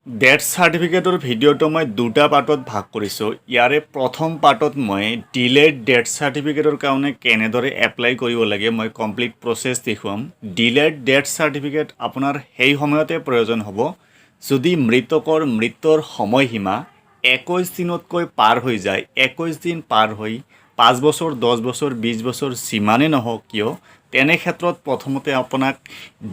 Death চাৰ্টিফিকেটৰ ভিডিঅ'টো মই দুটা পাৰ্টত ভাগ কৰিছোঁ। ইয়াৰে প্ৰথম পাৰ্টত মই ডিলেড ডেথ চাৰ্টিফিকেটৰ কাৰণে কেনেদৰে এপ্লাই কৰিব লাগে মই কমপ্লিট প্ৰচেছ দেখুৱাম। ডিলেড ডেথ চাৰ্টিফিকেট আপোনাৰ সেই সময়তে প্ৰয়োজন হ'ব যদি মৃতকৰ মৃত্যুৰ সময়সীমা 21 দিনতকৈ পাৰ হৈ যায়। 21 দিন পাৰ হৈ 5 বছৰ 10 বছৰ 20 বছৰ যিমানেই নহওক কিয় তেনে ক্ষেত্ৰত প্ৰথমতে আপোনাক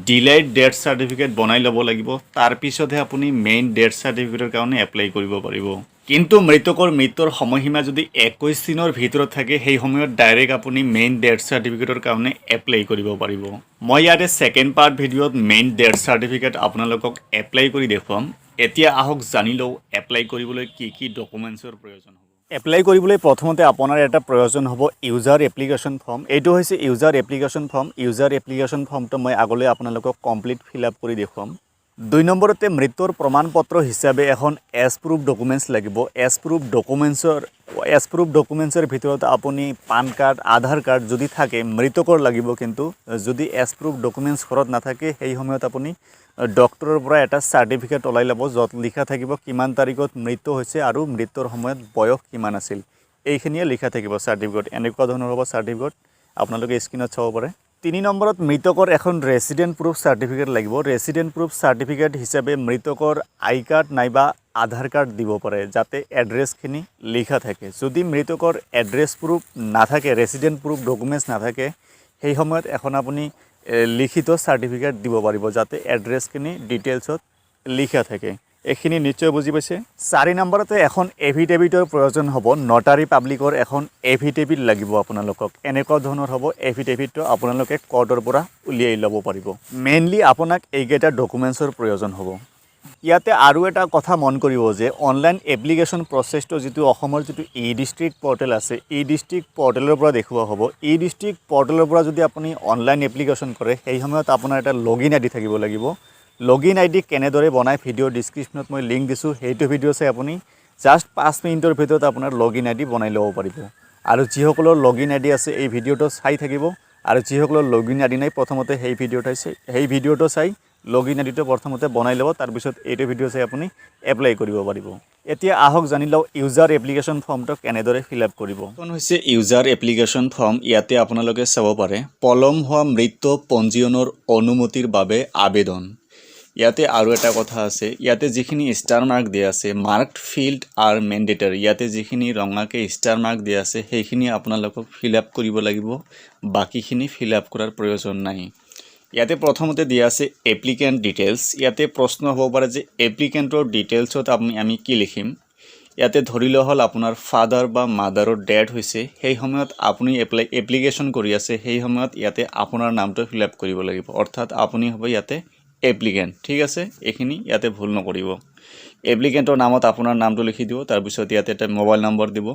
ডিলেড ডেথ চাৰ্টিফিকেট বনাই ল'ব লাগিব। তাৰ পিছতহে আপুনি মেইন ডেথ চাৰ্টিফিকেটৰ কাৰণে এপ্লাই কৰিব পাৰিব। কিন্তু মৃতকৰ মৃত্যুৰ সময়সীমা যদি 21 দিনৰ ভিতৰত থাকে সেই সময়ত ডাইৰেক্ট আপুনি মেইন ডেথ চাৰ্টিফিকেটৰ কাৰণে এপ্লাই কৰিব পাৰিব। মই ইয়াতে ছেকেণ্ড পাৰ্ট ভিডিঅ'ত মেইন ডেথ চাৰ্টিফিকেট আপোনালোকক এপ্লাই কৰি দেখুৱাম। এতিয়া আহক জানি লওঁ এপ্লাই কৰিবলৈ কি কি ডকুমেণ্টছৰ প্ৰয়োজন হ'ব। এপ্লাই কৰিবলৈ প্ৰথমতে আপোনাৰ এটা প্ৰয়োজন হ'ব ইউজাৰ এপ্লিকেশ্যন ফৰ্ম। এইটো হৈছে user application form. User application ফৰ্মটো মই আগলৈ আপোনালোকক কমপ্লিট ফিল আপ কৰি দেখুৱাম। 2 নম্বৰতে মৃত্যুৰ প্ৰমাণ পত্ৰ হিচাপে এখন এজ প্ৰুফ ডকুমেণ্টছ লাগিব। এজ প্ৰুফ ডকুমেণ্টছৰ ভিতৰত আপুনি পান কাৰ্ড আধাৰ কাৰ্ড যদি থাকে মৃতকৰ লাগিব, কিন্তু যদি এজ প্ৰুফ ডকুমেণ্টছ ঘৰত নাথাকে সেই সময়ত আপুনি ডক্টৰৰ পৰা এটা চাৰ্টিফিকেট ওলাই ল'ব য'ত লিখা থাকিব কিমান তাৰিখত মৃত্যু হৈছে আৰু মৃত্যুৰ সময়ত বয়স কিমান আছিল। এইখিনিয়ে লিখা থাকিব চাৰ্টিফিকেট। এনেকুৱা ধৰণৰ হ'ব চাৰ্টিফিকেট, আপোনালোকে স্ক্ৰীনত চাব পাৰে। 3 নম্বৰত মৃতকৰ এখন ৰেচিডেণ্ট প্ৰুফ চাৰ্টিফিকেট লাগিব। ৰেচিডেণ্ট প্ৰুফ চাৰ্টিফিকেট হিচাপে মৃতকৰ আই কাৰ্ড নাইবা আধাৰ কাৰ্ড দিব পাৰে যাতে এড্ৰেছখিনি লিখা থাকে। যদি মৃতকৰ এড্ৰেছ প্ৰুফ নাথাকে, ৰেচিডেণ্ট প্ৰুফ ডকুমেণ্টছ নাথাকে, সেই সময়ত এখন আপুনি লিখিত চাৰ্টিফিকেট দিব পাৰিব যাতে এড্ৰেছখিনি ডিটেইলছত লিখা থাকে। এইখিনি নিশ্চয় বুজি পাইছে। 4 নম্বৰতে এখন এফিডেভিটৰ প্ৰয়োজন হ'ব। নটাৰী পাব্লিকৰ এখন এফিডেভিট লাগিব আপোনালোকক। এনেকুৱা ধৰণৰ হ'ব এফিডেভিটটো আপোনালোকে কোৰ্টৰ পৰা উলিয়াই ল'ব পাৰিব। মেইনলি আপোনাক এইকেইটা ডকুমেণ্টছৰ প্ৰয়োজন হ'ব। ইয়াতে আৰু এটা কথা মন কৰিব যে অনলাইন এপ্লিকেশ্যন প্ৰচেছটো যিটো অসমৰ যিটো ই-ডিষ্ট্ৰিক্ট পৰ্টেল আছে, ই-ডিষ্ট্ৰিক্ট পৰ্টেলৰ পৰা দেখুওৱা হ'ব। ই-ডিষ্ট্ৰিক্ট পৰ্টেলৰ পৰা যদি আপুনি অনলাইন এপ্লিকেশ্যন কৰে সেই সময়ত আপোনাৰ এটা লগইন আইডি থাকিব লাগিব। লগইন আইডি কেনেদৰে বনাই ভিডিঅ'ৰ ডিছক্ৰিপশ্যনত মই লিংক দিছোঁ, সেইটো ভিডিঅ' চাই আপুনি জাষ্ট 5 মিনিটৰ ভিতৰত আপোনাৰ লগইন আইডি বনাই ল'ব পাৰিব। আৰু যিসকলৰ লগইন আইডি আছে এই ভিডিঅ'টো চাই থাকিব, আৰু যিসকলৰ লগইন আইডি নাই প্ৰথমতে সেই ভিডিঅ'টো চাই লগইন আইডিটো প্ৰথমতে বনাই ল'ব। তাৰপিছত এইটো ভিডিঅ' চাই আপুনি এপ্লাই কৰিব পাৰিব। এতিয়া আহক জানি লওঁ ইউজাৰ এপ্লিকেশ্যন ফৰ্মটো কেনেদৰে ফিল আপ কৰিব। এইখন হৈছে ইউজাৰ এপ্লিকেশ্যন ফৰ্ম। ইয়াতে আপোনালোকে চাব পাৰে পলম হোৱা মৃত্যু পঞ্জীয়নৰ অনুমতিৰ বাবে আবেদন। ইয়াতে আৰু এটা কথা আছে, ইয়াতে যিখিনি ষ্টাৰ মাৰ্ক দিয়া আছে মাৰ্কড ফিল্ড আৰ মেণ্ডেটৰী। ইয়াতে যিখিনি ৰঙাকৈ ষ্টাৰ মাৰ্ক দিয়া আছে সেইখিনি আপোনালোকক ফিল আপ কৰিব লাগিব, বাকীখিনি ফিল আপ কৰাৰ প্ৰয়োজন নাই। ইয়াতে প্ৰথমতে দিয়া আছে এপ্লিকেণ্ট ডিটেইলছ। ইয়াতে প্ৰশ্ন হ'ব পাৰে যে এপ্লিকেণ্টৰ ডিটেইলছত আমি কি লিখিম। ইয়াতে ধৰি লোৱা হ'ল আপোনাৰ ফাদাৰ বা মাদাৰৰ ডেথ হৈছে, সেই সময়ত আপুনি এপ্লিকেশ্যন কৰি আছে, সেই সময়ত ইয়াতে আপোনাৰ নামটো ফিল আপ কৰিব লাগিব, অৰ্থাৎ আপুনি হ'ব ইয়াতে এপ্লিকেণ্ট। ঠিক আছে, এইখিনি ইয়াতে ভুল নকৰিব। এপ্লিকেণ্টৰ নামত আপোনাৰ নামটো লিখি দিব, তাৰপিছত ইয়াতে এটা মোবাইল নম্বৰ দিব।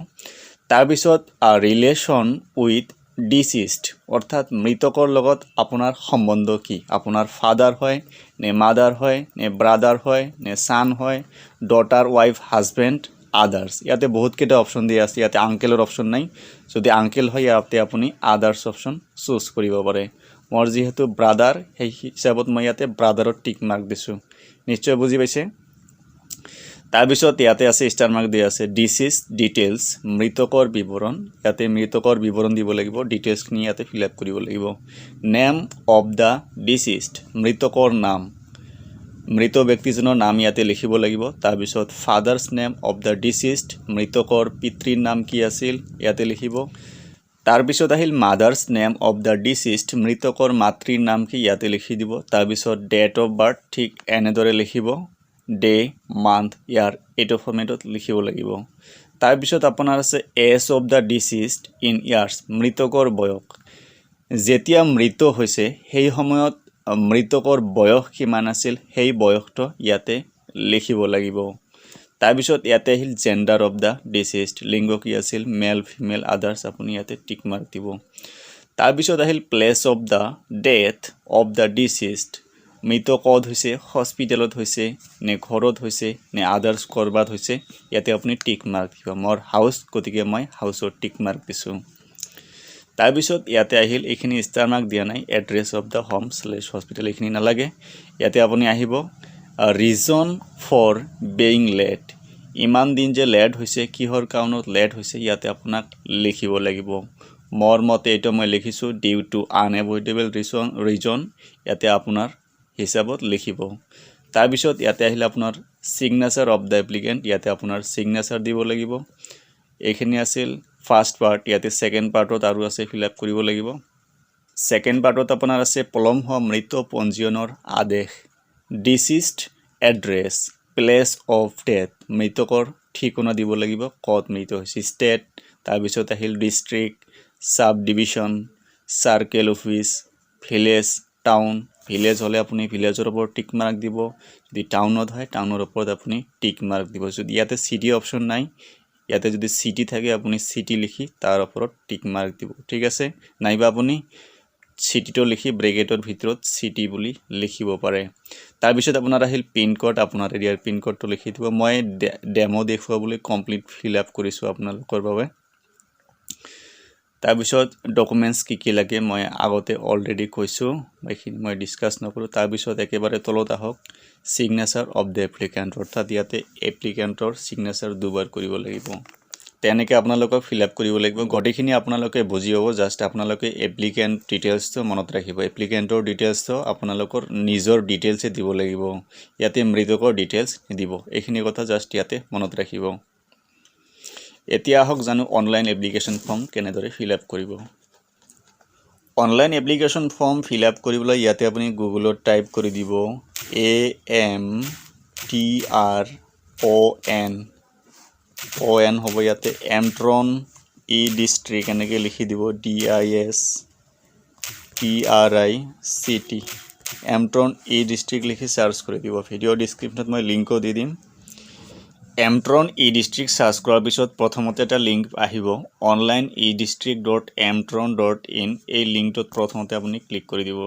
তাৰপিছত ৰিলেশ্যন উইথ ডিচিষ্ট, অৰ্থাৎ মৃতকৰ লগত আপোনাৰ সম্বন্ধ কি, আপোনাৰ ফাদাৰ হয় নে মাদাৰ হয় নে ব্ৰাদাৰ হয় নে ছান হয়, ডটাৰ ৱাইফ হাজবেণ্ড আদাৰ্ছ। ইয়াতে বহুতকেইটা অপশ্যন দিয়া আছে, ইয়াতে আংকেলৰ অপশ্যন নাই। যদি আংকেল হয় ইয়াতে আপুনি আদাৰ্ছ অপশ্যন চুজ কৰিব পাৰে। মোৰ যিহেতু ব্ৰাদাৰ সেই হিচাপত মই ইয়াতে ব্ৰাদাৰত টিক মাৰ্ক দিছোঁ। নিশ্চয় বুজি পাইছে। তাৰপিছত ইয়াতে আছে ষ্টাৰ মাৰ্ক দিয়া আছে ডিচিজ ডিটেইলছ, মৃতকৰ বিৱৰণ। ইয়াতে মৃতকৰ বিৱৰণ দিব লাগিব, ডিটেইলছখিনি ইয়াতে ফিল আপ কৰিব লাগিব। নেম অফ দ্য ডিচিষ্ট, মৃতকৰ নাম, মৃত ব্যক্তিজনৰ নাম ইয়াতে লিখিব লাগিব। তাৰপিছত ফাদাৰ্ছ নেম অফ দ্য ডিচিষ্ট, মৃতকৰ পিতৃৰ নাম কি আছিল ইয়াতে লিখিব। তাৰপিছত আহিল মাদাৰ্ছ নেম অফ দ্য ডিচিষ্ট, মৃতকৰ মাতৃৰ নাম কি ইয়াতে লিখি দিব। তাৰপিছত ডেট অফ বাৰ্থ ঠিক এনেদৰে লিখিব, ডে মান্থ ইয়াৰ এইটো ফৰ্মেটত লিখিব লাগিব। তাৰপিছত আপোনাৰ আছে age of the deceased in years, মৃতকৰ বয়স, যেতিয়া মৃত হৈছে সেই সময়ত মৃতকৰ বয়স কিমান আছিল সেই বয়সটো ইয়াতে লিখিব লাগিব। তাৰপিছত ইয়াতে আহিল জেণ্ডাৰ অফ দ্য ডিচিষ্ট, লিংগ কি আছিল মেল ফিমেল আদাৰ্ছ, আপুনি ইয়াতে টিক মাৰ্ক দিব। তাৰপিছত আহিল place of the death of the deceased, মৃত ক'ত হৈছে, হস্পিটেলত হৈছে নে ঘৰত হৈছে নে আদাৰ্ছ ক'ৰবাত হৈছে, ইয়াতে আপুনি টিক মাৰ্ক দিব। মোৰ হাউচ, গতিকে মই হাউচৰ টিক মাৰ্ক দিছোঁ। তাৰপিছত ইয়াতে আহিল এইখিনি ষ্টাৰ মাৰ্ক দিয়া নাই, address of the home / hospital, এইখিনি নালাগে। ইয়াতে আপুনি আহিব ৰিজন ফৰ বেইং লেট, ইমান দিন যে লেট হৈছে কিহৰ কাৰণত লেট হৈছে ইয়াতে আপোনাক লিখিব লাগিব। মোৰ মতে এইটো মই লিখিছোঁ ডিউ টু আনএভইডেবল ৰিজন, ইয়াতে আপোনাৰ হিচাপত লিখিব। তাৰপিছত ইয়াতে আহিলে আপোনাৰ ছিগনেচাৰ অফ দ্য এপ্লিকেণ্ট, ইয়াতে আপোনাৰ ছিগনেচাৰ দিব লাগিব। এইখিনি আছিল ফাৰ্ষ্ট পাৰ্ট। ইয়াতে ছেকেণ্ড পাৰ্টত আৰু আছে ফিল আপ কৰিব লাগিব। ছেকেণ্ড পাৰ্টত আপোনাৰ আছে পলম হোৱা মৃত পঞ্জীয়নৰ আদেশ, ডিচিষ্ট এড্ৰেছ, প্লেচ অফ ডেথ, মৃতকৰ ঠিকনা দিব লাগিব ক'ত মৃত হৈছে, ষ্টেট, তাৰপিছত আহিল district, sub division, circle office, village, town, village হ'লে আপুনি ভিলেজৰ ওপৰত টিক মাৰ্ক দিব, যদি টাউনত হয় টাউনৰ ওপৰত আপুনি টিক মাৰ্ক দিব। যদি ইয়াতে চিটি অপশ্যন নাই, ইয়াতে যদি চিটি থাকে আপুনি চিটি লিখি তাৰ ওপৰত টিক মাৰ্ক দিব, ঠিক আছে। নাইবা আপুনি চিটিটো লিখি ব্ৰেকেটৰ ভিতৰত চিটি বুলি লিখিব পাৰে। তাৰপিছত আপোনাৰ আহিল পিন কোড, আপোনাৰ এৰিয়াৰ পিন কোডটো লিখি দিব। মই ডেমো দেখুৱাবলৈ কমপ্লিট ফিল আপ কৰিছোঁ আপোনালোকৰ বাবে। তাৰপিছত ডকুমেণ্টছ কি লাগে মই আগতে অলৰেডি কৈছোঁ, এইখিনি মই ডিছকাছ নকৰোঁ। তাৰপিছত একেবাৰে তলত আহক ছিগনেচাৰ অফ দ্য এপ্লিকেণ্ট, অৰ্থাৎ ইয়াতে এপ্লিকেণ্টৰ ছিগনেচাৰ দুবাৰ কৰিব লাগিব। তেনেকৈ আপোনালোকক ফিল আপ কৰিব লাগিব। গোটেইখিনি আপোনালোকে বুজি পাব, জাষ্ট আপোনালোকে এপ্লিকেণ্ট ডিটেইলছটো মনত ৰাখিব। এপ্লিকেণ্টৰ ডিটেইলছটো আপোনালোকৰ নিজৰ ডিটেইলছে দিব লাগিব, ইয়াতে মৃতকৰ ডিটেইলছ নিদিব। এইখিনি কথা জাষ্ট ইয়াতে মনত ৰাখিব। এতিয়া আহক জানো অনলাইন এপ্লিকেশ্যন ফৰ্ম কেনেদৰে ফিল আপ কৰিব। Online application form fill up কৰিবলৈ ইয়াতে আপুনি গুগলত টাইপ কৰি দিব AMTRON হ'ব, ইয়াতে এমট্ৰন ই ডিষ্ট্ৰিক্ট এনেকৈ লিখি দিব, DISTRICT, এমট্ৰন ই ডিষ্ট্ৰিক্ট লিখি চাৰ্চ কৰি দিব। ভিডিঅ' ডিছক্ৰিপশ্যনত মই লিংকো দি দিম। এমট্ৰন ই ডিষ্ট্ৰিক্ট চাৰ্চ কৰাৰ পিছত প্ৰথমতে এটা লিংক আহিব onlineidistrict.emtron.in, এই লিংকটোত প্ৰথমতে আপুনি ক্লিক কৰি দিব।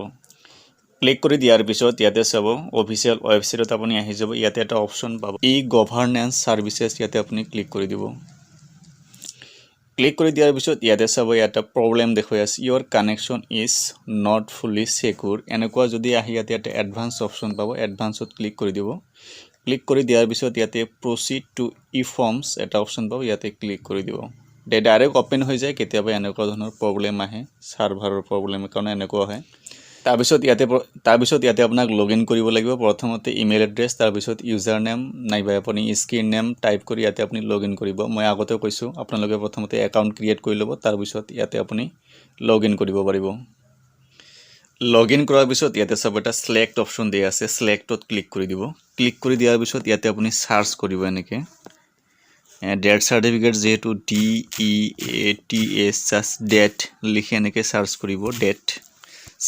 ক্লিক কৰি দিয়াৰ পিছত ইয়াতে চাব অফিচিয়েল ৱেবছাইটত আপুনি আহি যাব। ইয়াতে এটা অপশ্যন পাব ই গভাৰ্নেন্স ছাৰ্ভিচেছ, ইয়াতে আপুনি ক্লিক কৰি দিব। ক্লিক কৰি দিয়াৰ পিছত ইয়াতে চাব ইয়াতে প্ৰব্লেম দেখুৱাই আছে, your connection is not fully secure, এনেকুৱা যদি আহি ইয়াতে এডভান্স অপশ্যন পাব, এডভান্সত ক্লিক কৰি দিব। ক্লিক কৰি দিয়াৰ পিছত ইয়াতে প্ৰচিড টু ই ফৰ্মছ এটা অপশ্যন পাব, ইয়াতে ক্লিক কৰি দিব। ডাইৰেক্ট অপেন হৈ যায়, কেতিয়াবা এনেকুৱা ধৰণৰ প্ৰব্লেম আহে, ছাৰ্ভাৰৰ প্ৰব্লেমৰ কাৰণে এনেকুৱা হয়। তাৰপিছত ইয়াতে আপোনাক লগ ইন কৰিব লাগিব। প্ৰথমতে ইমেইল এড্ৰেছ, তাৰপিছত ইউজাৰ নেম নাইবা আপুনি স্ক্ৰীন নেম টাইপ কৰি ইয়াতে আপুনি লগ ইন কৰিব। মই আগতে কৈছোঁ আপোনালোকে প্ৰথমতে একাউণ্ট ক্ৰিয়েট কৰি ল'ব, তাৰপিছত ইয়াতে আপুনি লগ ইন কৰিব পাৰিব। লগ ইন কৰাৰ পিছত ইয়াতে চাব এটা ছিলেক্ট অপশ্যন দিয়া আছে, ছিলেক্টত ক্লিক কৰি দিব। ক্লিক কৰি দিয়াৰ পিছত ইয়াতে আপুনি চাৰ্চ কৰিব এনেকৈ ডেথ চাৰ্টিফিকেট, যিহেতু DEATH ডেথ লিখি এনেকৈ চাৰ্চ কৰিব ডেথ।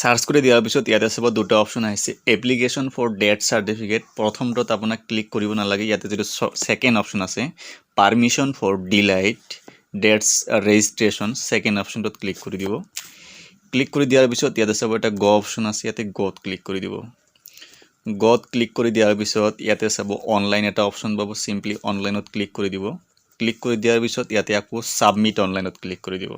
চাৰ্চ কৰি দিয়াৰ পিছত ইয়াতে চাব দুটা অপশ্যন আহিছে, এপ্লিকেশ্যন ফৰ ডেথ চাৰ্টিফিকেট, প্ৰথমটোত আপোনাক ক্লিক কৰিব নালাগে। ইয়াতে যিটো ছেকেণ্ড অপশ্যন আছে permission for delete death registration, second অপশ্যনটোত ক্লিক কৰি দিব। ক্লিক কৰি দিয়াৰ পিছত ইয়াতে চাব এটা গ অপশ্যন আছে, ইয়াতে গত ক্লিক কৰি দিব। গত ক্লিক কৰি দিয়াৰ পিছত ইয়াতে চাব অনলাইন এটা অপশ্যন পাব, চিম্পলি অনলাইনত ক্লিক কৰি দিব। ক্লিক কৰি দিয়াৰ পিছত ইয়াতে আকৌ ছাবমিট অনলাইনত ক্লিক কৰি দিব।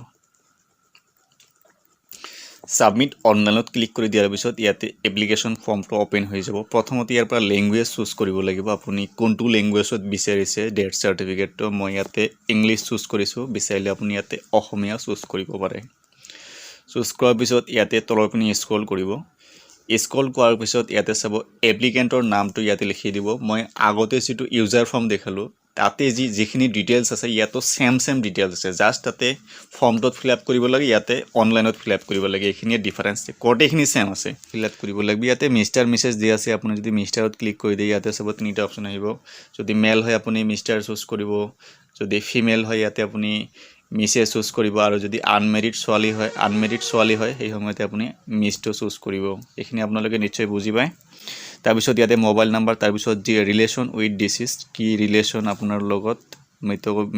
ছাবমিট অনলাইনত ক্লিক কৰি দিয়াৰ পিছত ইয়াতে এপ্লিকেশ্যন ফৰ্মটো অ'পেন হৈ যাব। প্ৰথমতে ইয়াৰ পৰা লেংগুৱেজ চুজ কৰিব লাগিব, আপুনি কোনটো লেংগুৱেজত বিচাৰিছে ডেথ চাৰ্টিফিকেটটো। মই ইয়াতে ইংলিছ চুজ কৰিছোঁ, বিচাৰিলে আপুনি ইয়াতে অসমীয়া চুজ কৰিব পাৰে। চুজ কৰাৰ পিছত ইয়াতে তলৰ পিনে স্ক্ৰল কৰিব। স্ক্ৰল কৰাৰ পিছত ইয়াতে চাব এপ্লিকেণ্টৰ নামটো ইয়াতে লিখি দিব। মই আগতে যিটো ইউজাৰ ফৰ্ম দেখালোঁ তাতে যিখিনি ডিটেইলছ আছে ইয়াতো ছেম ডিটেইলছ আছে, জাষ্ট তাতে ফৰ্মটোত ফিল আপ কৰিব লাগে, ইয়াতে অনলাইনত ফিল আপ কৰিব লাগে, এইখিনিয়ে ডিফাৰেঞ্চ। গোটেইখিনি ছেম আছে, ফিল আপ কৰিব লাগিব। ইয়াতে মিষ্টাৰ মিছেছ দিয়া আছে, আপুনি যদি মিষ্টাৰত ক্লিক কৰি দিয়ে ইয়াতে চাব তিনিটা অপশ্যন আহিব। যদি মেল হয় আপুনি মিষ্টাৰ চুজ কৰিব, যদি ফিমেল হয় ইয়াতে আপুনি মিছে চুজ কৰিব, আৰু যদি আনমেৰিড ছোৱালী হয় সেই সময়তে আপুনি মিছটো চুজ কৰিব। এইখিনি আপোনালোকে নিশ্চয় বুজি পায়। তাৰপিছত ইয়াতে মোবাইল নাম্বাৰ, তাৰপিছত যি ৰিলেশ্যন উইথ ডিচিজ, কি ৰিলেশ্যন আপোনাৰ লগত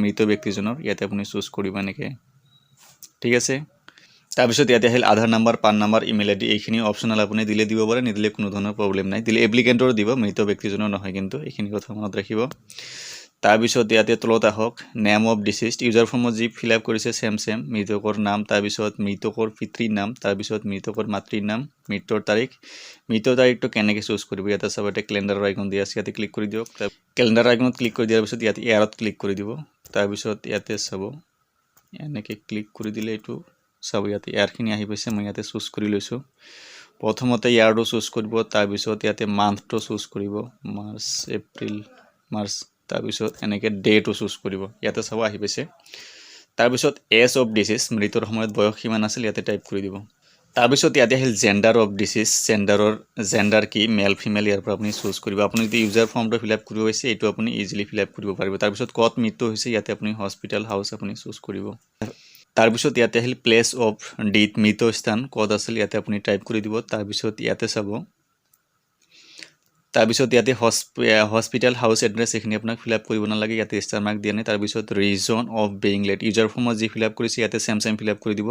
মৃত ব্যক্তিজনৰ, ইয়াতে আপুনি চুজ কৰিব এনেকৈ, ঠিক আছে। তাৰপিছত ইয়াতে আহিল আধাৰ নাম্বাৰ, পান নাম্বাৰ, ইমেইল আইডি, এইখিনি অপশ্যনেল আপুনি দিলে দিব পাৰে, নিদিলে কোনো ধৰণৰ প্ৰব্লেম নাই। দিলে এপ্লিকেণ্টৰ দিব, মৃত ব্যক্তিজনৰ নহয় কিন্তু, এইখিনি কথা মনত ৰাখিব। তাৰপিছত ইয়াতে তলত আহক নেম অফ ডিচিষ্ট ইউজাৰ ফৰ্মত যি ফিল আপ কৰিছে চেম মৃতকৰ নাম তাৰপিছত মৃতকৰ পিতৃৰ নাম তাৰপিছত মৃতকৰ মাতৃৰ নাম মৃত্যুৰ তাৰিখটো কেনেকৈ চুজ কৰিব ইয়াতে চাব এটা কেলেণ্ডাৰৰ আইকন দিয়া আছে ইয়াতে ক্লিক কৰি দিয়ক কেলেণ্ডাৰ আইকনত ক্লিক কৰি দিয়াৰ পিছত ইয়াতে এয়াৰত ক্লিক কৰি দিব তাৰপিছত ইয়াতে চাব এনেকৈ ক্লিক কৰি দিলে এইটো চাব ইয়াতে এয়াৰখিনি আহি পাইছে মই ইয়াতে চুজ কৰি লৈছোঁ প্ৰথমতে ইয়াৰটো চুজ কৰিব তাৰপিছত ইয়াতে মান্থটো চুজ কৰিব মাৰ্চ এপ্ৰিল মাৰ্চ তাৰপিছত এনেকৈ ডেটো চুজ কৰিব ইয়াতে চাব আহি পাইছে তাৰপিছত এজ অফ ডিচিজ মৃত্যুৰ সময়ত বয়স কিমান আছিল ইয়াতে টাইপ কৰি দিব তাৰপিছত ইয়াতে আহিল জেণ্ডাৰ অফ ডিচিজ জেণ্ডাৰ কি মেল ফিমেল ইয়াৰ পৰা আপুনি চুজ কৰিব আপুনি যদি ইউজাৰ ফৰ্মটো ফিল আপ কৰিব হৈছে এইটো আপুনি ইজিলি ফিল আপ কৰিব পাৰিব তাৰপিছত ক'ত মৃত্যু হৈছে ইয়াতে আপুনি হস্পিটেল হাউচ আপুনি চুজ কৰিব তাৰপিছত ইয়াতে আহিল প্লেচ অফ ডেথ মৃতস্থান ক'ত আছিল ইয়াতে আপুনি টাইপ কৰি দিব তাৰপিছত ইয়াতে চাব তাৰপিছত ইয়াতে হস্পিটেল হাউচ এড্ৰেছ এইখিনি আপোনাক ফিল আপ কৰিব নালাগে ইয়াতে ষ্টাৰ মাৰ্ক দিয়া নাই তাৰপিছত reason of being late user ফৰ্মত যি ফিল আপ কৰিছে ইয়াতে চেম ফিল আপ কৰি দিব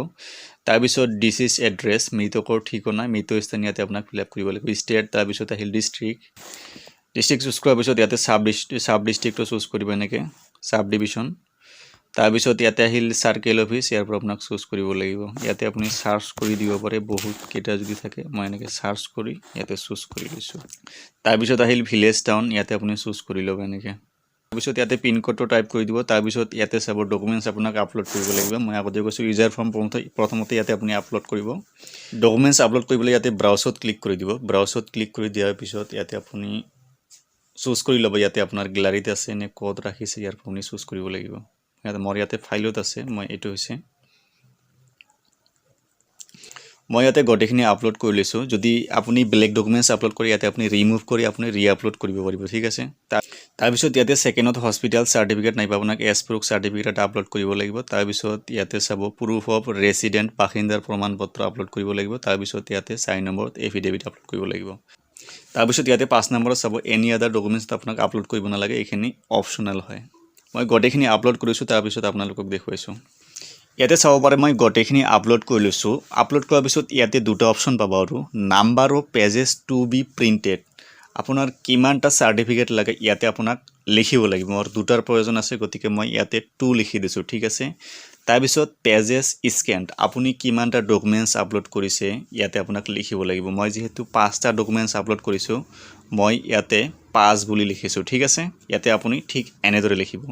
তাৰপিছত ডিচিজ এড্ৰেছ মৃতকৰ ঠিকনা মৃতস্থান ইয়াতে আপোনাক ফিল আপ কৰিব লাগিব ষ্টেট তাৰপিছত আহিল ডিষ্ট্ৰিক্ট চুজ কৰাৰ পিছত ইয়াতে চাব ডিষ্ট্ৰিক্টটো চুজ কৰিব এনেকৈ চাব ডিভিশ্যন তাৰপিছত ইয়াতে আহিল চাৰ্কেল অফিচ ইয়াৰ পৰা আপোনাক চুজ কৰিব লাগিব ইয়াতে আপুনি চাৰ্চ কৰি দিব পাৰে বহুত কেইটা যদি থাকে মই এনেকৈ চাৰ্চ কৰি ইয়াতে চুজ কৰি লৈছোঁ তাৰপিছত আহিল ভিলেজ টাউন ইয়াতে আপুনি চুজ কৰি ল'ব এনেকৈ তাৰপিছত ইয়াতে পিনক'ডটো টাইপ কৰি দিব তাৰপিছত ইয়াতে চাব ডকুমেণ্টছ আপোনাক আপলোড কৰিব লাগিব মই আগতে কৈছোঁ ইউজাৰ ফৰ্ম প্ৰথমতে ইয়াতে আপুনি আপলোড কৰিব ডকুমেণ্টছ আপলোড কৰিবলৈ ইয়াতে ব্ৰাউজত ক্লিক কৰি দিব ব্ৰাউজত ক্লিক কৰি দিয়াৰ পিছত ইয়াতে আপুনি চুজ কৰি ল'ব ইয়াতে আপোনাৰ গ্যালাৰীত আছে নে ক'ত ৰাখিছে ইয়াৰ পৰা আপুনি চুজ কৰিব লাগিব মোৰ ইয়াতে ফাইলত আছে মই এইটো হৈছে মই ইয়াতে গোটেইখিনি আপলোড কৰি লৈছোঁ যদি আপুনি বেলেগ ডকুমেণ্টছ আপলোড কৰি ইয়াতে আপুনি ৰিমুভ কৰি আপুনি ৰিআপলোড কৰিব পাৰিব ঠিক আছে তাৰপিছত ইয়াতে ছেকেণ্ডত হস্পিটেল চাৰ্টিফিকেট নাইবা আপোনাক এছ প্ৰুফ চাৰ্টিফিকেট এটা আপলোড কৰিব লাগিব তাৰপিছত ইয়াতে চাব প্ৰুফ অফ ৰেচিডেণ্ট বাসিন্দাৰ প্ৰমাণ পত্ৰ আপলোড কৰিব লাগিব তাৰপিছত ইয়াতে 4 নম্বৰত এফিডেভিট আপলোড কৰিব লাগিব তাৰপিছত ইয়াতে 5 নম্বৰত চাব এনি আদাৰ ডকুমেণ্টছ আপোনাক আপলোড কৰিব নালাগে এইখিনি অপশ্যনেল হয় মই গোটেইখিনি আপলোড কৰিছোঁ তাৰপিছত আপোনালোকক দেখুৱাইছোঁ ইয়াতে চাব পাৰে মই গোটেইখিনি আপলোড কৰি লৈছোঁ আপলোড কৰাৰ পিছত ইয়াতে দুটা অপশ্যন পাব আৰু number of pages to be printed আপোনাৰ কিমানটা চাৰ্টিফিকেট লাগে ইয়াতে আপোনাক লিখিব লাগিব মোৰ দুটাৰ প্ৰয়োজন আছে গতিকে মই ইয়াতে 2 লিখি দিছোঁ ঠিক আছে তাৰপিছত পেজেছ স্কেন্ড আপুনি কিমানটা ডকুমেণ্টছ আপলোড কৰিছে ইয়াতে আপোনাক লিখিব লাগিব মই যিহেতু 5টা ডকুমেণ্টছ আপলোড কৰিছোঁ মই ইয়াতে 5 বুলি লিখিছোঁ ঠিক আছে ইয়াতে আপুনি ঠিক এনেদৰে লিখিব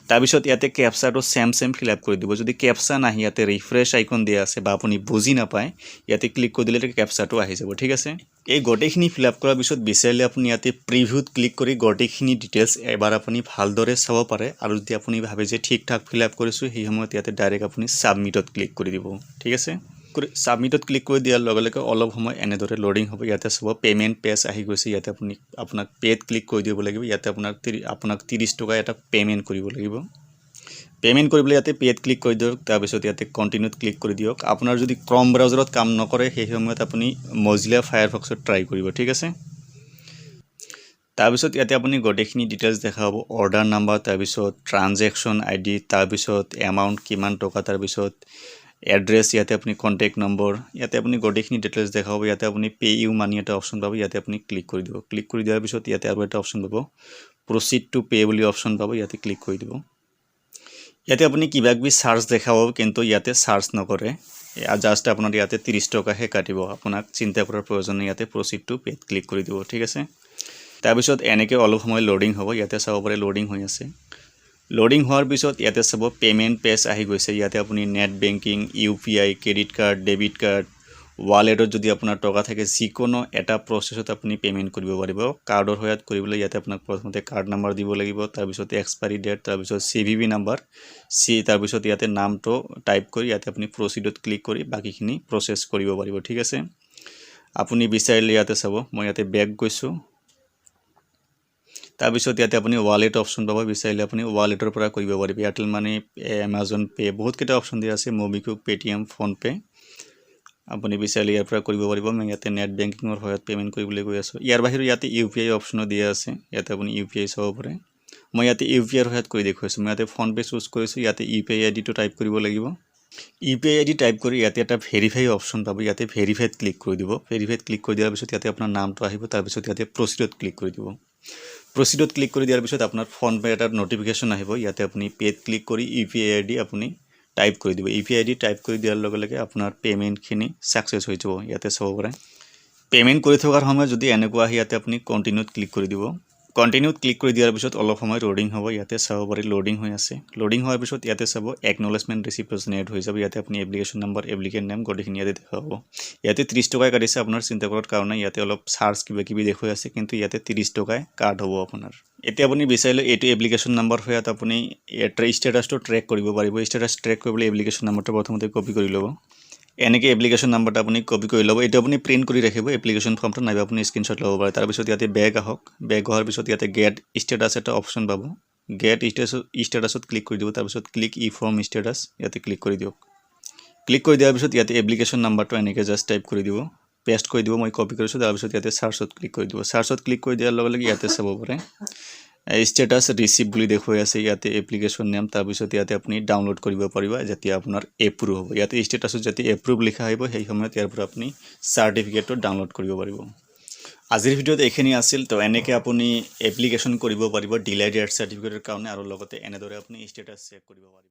তাৰপিছত ইয়াতে ক্যাপচাটো চেম ফিল আপ কৰি দিব যদি ক্যাপচা নাহি ইয়াতে ৰিফ্ৰেছ আইকন দিয়া আছে বা আপুনি বুজি নাপায় ইয়াতে ক্লিক কৰি দিলে ক্যাপচাটো আহি যাব ঠিক আছে এই গোটেইখিনি ফিল আপ কৰাৰ পিছত বিচাৰিলে আপুনি ইয়াতে প্ৰিভিউত ক্লিক কৰি গোটেইখিনি ডিটেইলছ এবাৰ আপুনি ভালদৰে চাব পাৰে আৰু যদি আপুনি ভাবে যে ঠিক ঠাক ফিল আপ কৰিছোঁ সেই সময়ত ইয়াতে ডাইৰেক্ট আপুনি সাবমিটত ক্লিক কৰি দিব ঠিক আছে সাবমিটত ক্লিক কৰি দিয়াৰ লগে লগে অলপ সময় এনেদৰে লোডিং হ'ব ইয়াতে চাব পেমেন্ট পেজ আহি গৈছে ইয়াতে আপুনি আপোনাক পেড ক্লিক কৰি দিব লাগিব ইয়াতে আপোনাক 30 টকা এটা পেমেন্ট কৰিব লাগিব পেমেন্ট কৰিবলৈ ইয়াতে পেড ক্লিক কৰি দিয়ক তাৰপিছত ইয়াতে কন্টিনিউত ক্লিক কৰি দিয়ক আপোনাৰ যদি ক্ৰম ব্ৰাউজাৰত কাম নকৰে সেই সময়ত আপুনি মজিলা ফায়াৰফক্সত ট্ৰাই কৰিব ঠিক আছে তাৰপিছত ইয়াতে আপুনি গোটেইখিনি ডিটেইলছ দেখা হ'ব অৰ্ডাৰ নাম্বাৰ তাৰপিছত ট্ৰানজেকচন আইডি তাৰপিছত এমাউন্ট কিমান টকা তাৰপিছত এড্ৰেছ ইয়াতে আপুনি কন্টেক্ট নম্বৰ ইয়াতে আপুনি গোটেইখিনি ডিটেইলছ দেখা হ'ব ইয়াতে আপুনি পে ইউ মানি এটা অপশ্যন পাব ইয়াতে আপুনি ক্লিক কৰি দিব ক্লিক কৰি দিয়াৰ পিছত ইয়াতে আৰু এটা অপশ্যন পাব প্ৰচিড টু পে বুলি অপশ্যন পাব ইয়াতে ক্লিক কৰি দিব ইয়াতে আপুনি কিবাকিবি চাৰ্জ দেখাব কিন্তু ইয়াতে চাৰ্জ নকৰে জাস্ট আপোনাৰ ইয়াতে 30 টকাহে কাটিব আপোনাক চিন্তা কৰাৰ প্ৰয়োজন নাই ইয়াতে প্ৰচিড টু পে ক্লিক কৰি দিব ঠিক আছে তাৰপিছত এনেকৈ অলপ সময় লোডিং হ'ব ইয়াতে চাব পাৰে লোডিং হৈ আছে লোডিং হোৱাৰ পিছত ইয়াতে চাব পেমেন্ট পেজ আহি গৈছে ইয়াতে আপুনি net banking UPI credit card debit card ওয়ালেটত যদি আপোনাৰ টকা থাকে যিকোনো এটা প্ৰসেছত আপুনি পেমেন্ট কৰিব পাৰিব কাৰ্ডৰ সহায়ত কৰিবলৈ ইয়াতে আপোনাক প্ৰথমতে কাৰ্ড নাম্বাৰ দিব লাগিব তাৰপিছত এক্সপায়াৰি ডেট তাৰপিছত সিভিভি নাম্বাৰ তাৰপিছত ইয়াতে নামটো টাইপ কৰি ইয়াতে আপুনি প্ৰচিডত ক্লিক কৰি বাকিখিনি প্ৰসেস কৰিব পাৰিব ঠিক আছে আপুনি বিচাৰিলে ইয়াতে চাব মই ইয়াতে বেক গৈছোঁ তাৰপিছত ইয়াতে আপুনি ওয়ালেট অপশ্যন পাব বিচাৰিলে আপুনি ওয়ালেটৰ পৰা কৰিব পাৰিব এয়াৰটেল মানি এমাজন পে বহুত কেইটা অপশ্যন দিয়া আছে মোবিকুইক পেটিএম ফোন পে আপুনি বিচাৰিলে ইয়াৰ পৰা কৰিব পাৰিব মই ইয়াতে নেট বেংকিংৰ সহায়ত পেমেন্ট কৰিবলৈ গৈ আছোঁ ইয়াৰ বাহিৰে ইয়াতে ইউপিআই অপশ্যনো দিয়া আছে ইয়াতে আপুনি ইউপিআই চাব পাৰে মই ইয়াতে ইউপিআইৰ সহায়ত কৰি দেখুৱাইছোঁ মই ইয়াতে ফোন পে চুজ কৰিছোঁ ইয়াতে ইউপিআই আইডিটো টাইপ কৰিব লাগিব ইউপিআই আইডি টাইপ কৰি ইয়াতে এটা ভেৰিফাই অপশ্যন পাব ইয়াতে ভেৰিফাইত ক্লিক কৰি দিব ভেৰিফাইত ক্লিক কৰি দিয়াৰ পিছত ইয়াতে আপোনাৰ নামটো আহিব তাৰপিছত ইয়াতে প্ৰচিডত ক্লিক কৰি দিব প্ৰচিডত ক্লিক কৰি দিয়াৰ পিছত আপোনাৰ ফোন পে এটা নটিফিকেশ্যন আহিব ইয়াতে আপুনি পেড ক্লিক কৰি ইউপিআই আইডি আপুনি টাইপ কৰি দিব ইউপিআই আইডি টাইপ কৰি দিয়াৰ লগে লগে আপোনাৰ পেমেণ্টখিনি সাকসেস হৈ যাব ইয়াতে চাব পাৰে পেমেণ্ট কৰি থকাৰ সময়ত যদি এনেকুৱা আহি ইয়াতে আপুনি কন্টিনিউত ক্লিক কৰি দিব কন্টিনিউত ক্লিক কৰি দিয়াৰ পিছত অলপ সময় লোডিং হ'ব ইয়াতে চাব পাৰে লোডিং হৈ আছে লোডিং হোৱাৰ পিছত ইয়াতে চাব একনলেজমেন্ট ৰিচিপ্ট জেনেৰেট হৈ যাব ইয়াতে আপুনি এপ্লিকেশ্যন নম্বৰ এপ্লিকেন্ট নেম গটিখিনি ইয়াতে দেখাব ইয়াতে 30 টকা কাটিছে আপোনাৰ চিন্তা কৰাৰ কাৰণে ইয়াতে অলপ চাৰ্জ কিবা দেখুৱাই আছে কিন্তু ইয়াতে 30 টকাই কাট হ'ব আপোনাৰ এতিয়া আপুনি বিচাৰিলে এইটো এপ্লিকেশ্যন নম্বৰ হয় আপুনি ষ্টেটাসটো ট্ৰেক কৰিব পাৰিব ষ্টেটাস ট্ৰেক কৰিবলৈ এপ্লিকেশ্যন নম্বৰটো প্ৰথমতে কপি কৰি ল'ব এনেকে এপ্লিকেশ্যন নম্বৰটো আপুনি কপি কৰি ল'ব এটা আপুনি প্ৰিন্ট কৰি ৰাখিব এপ্লিকেশ্যন ফৰ্মটো নাইবা আপুনি স্ক্ৰিনশ্বট ল'ব পাৰে তাৰ পিছত ইয়াতে বেক আহক বেক হোৱাৰ পিছত ইয়াতে গেট ষ্টেটাস এটা অপচন পাব গেট ষ্টেটাসত ক্লিক কৰি দিব তাৰ পিছত ক্লিক ই ফৰ্ম ষ্টেটাস ইয়াতে ক্লিক কৰি দিয়ক ক্লিক কৰি দিয়াৰ পিছত ইয়াতে এপ্লিকেশ্যন নম্বৰটো এনেকে জাস্ট টাইপ কৰি দিব পেষ্ট কৰি দিব মই কপি কৰিছো তাৰ পিছত ইয়াতে সাৰ্চত ক্লিক কৰি দিব সাৰ্চত ক্লিক কৰি দিয়াৰ লগে লগে ইয়াতে চাব পাৰে স্ট্যাটাস ৰিসিভ বুলি দেখুৱাই আছে ইয়াতে এপ্লিকেশ্যন নেম তাৰ পিছত ইয়াতে আপুনি ডাউনলোড কৰিব পাৰিব যেতিয়া আপোনাৰ এপ্ৰুভ হ'ব ইয়াতে স্ট্যাটাসত যেতিয়া এপ্ৰুভ লিখা আহিব সেই সময়ত ইয়াৰ পৰা আপুনি সাৰ্টিফিকেটটো ডাউনলোড কৰিব পাৰিব আজিৰ ভিডিঅ'ত এইখিনি আছিল তো এনেকে আপুনি এপ্লিকেশ্যন কৰিব পাৰিব ডিলেড ডেথ সাৰ্টিফিকেটৰ কাৰণে আৰু লগতে এনেদৰে আপুনি স্ট্যাটাস চেক কৰিব পাৰিব